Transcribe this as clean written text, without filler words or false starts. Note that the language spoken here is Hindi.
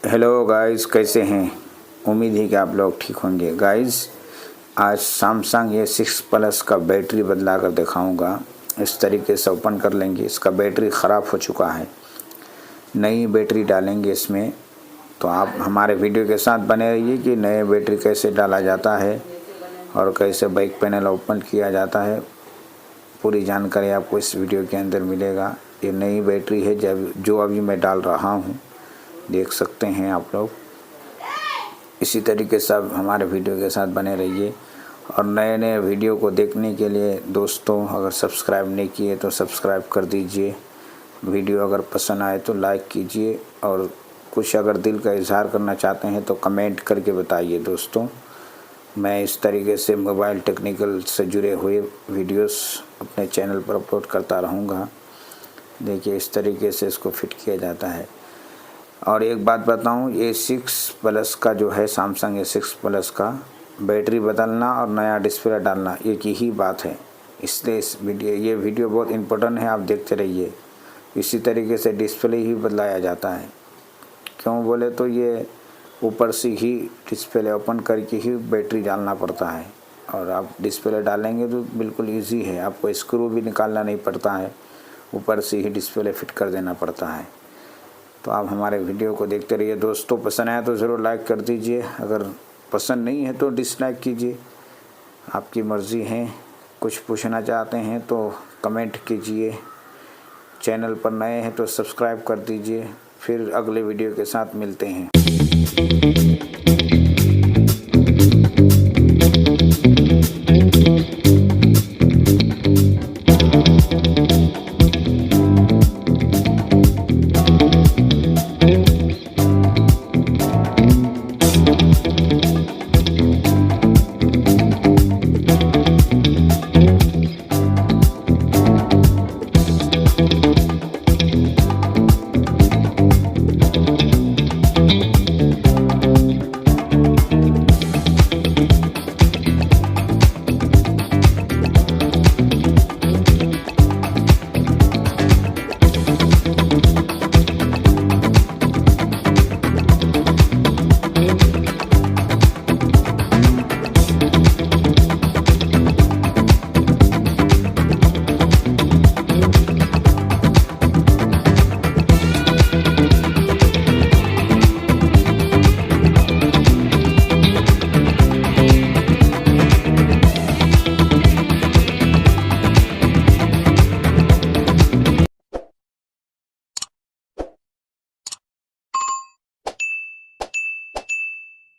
हेलो गाइस, कैसे हैं। उम्मीद है कि आप लोग ठीक होंगे। गाइस, आज सैमसंग A6 प्लस का बैटरी बदला कर दिखाऊंगा। इस तरीके से ओपन कर लेंगे। इसका बैटरी ख़राब हो चुका है, नई बैटरी डालेंगे इसमें। तो आप हमारे वीडियो के साथ बने रहिए कि नए बैटरी कैसे डाला जाता है और कैसे बैक पैनल ओपन किया जाता है। पूरी जानकारी आपको इस वीडियो के अंदर मिलेगा। ये नई बैटरी है जो अभी मैं डाल रहा हूँ, देख सकते हैं आप लोग। इसी तरीके से आप हमारे वीडियो के साथ बने रहिए और नए नए वीडियो को देखने के लिए दोस्तों, अगर सब्सक्राइब नहीं किए तो सब्सक्राइब कर दीजिए। वीडियो अगर पसंद आए तो लाइक कीजिए और कुछ अगर दिल का इजहार करना चाहते हैं तो कमेंट करके बताइए। दोस्तों, मैं इस तरीके से मोबाइल टेक्निकल से जुड़े हुए वीडियोस अपने चैनल पर अपलोड करता रहूँगा। देखिए, इस तरीके से इसको फिट किया जाता है। और एक बात बताऊं, A6 प्लस का जो है, सैमसंग A6 प्लस का बैटरी बदलना और नया डिस्प्ले डालना एक ही बात है। इसलिए ये वीडियो बहुत इम्पोर्टेंट है, आप देखते रहिए। इसी तरीके से डिस्प्ले ही बदलाया जाता है। क्यों बोले तो ये ऊपर से ही डिस्प्ले ओपन करके ही बैटरी डालना पड़ता है और आप डिस्प्ले डालेंगे तो बिल्कुल ईजी है। आपको स्क्रू भी निकालना नहीं पड़ता है, ऊपर से ही डिस्प्ले फिट कर देना पड़ता है। तो आप हमारे वीडियो को देखते रहिए। दोस्तों, पसंद आया तो ज़रूर लाइक कर दीजिए, अगर पसंद नहीं है तो डिसलाइक कीजिए, आपकी मर्ज़ी है। कुछ पूछना चाहते हैं तो कमेंट कीजिए। चैनल पर नए हैं तो सब्सक्राइब कर दीजिए। फिर अगले वीडियो के साथ मिलते हैं।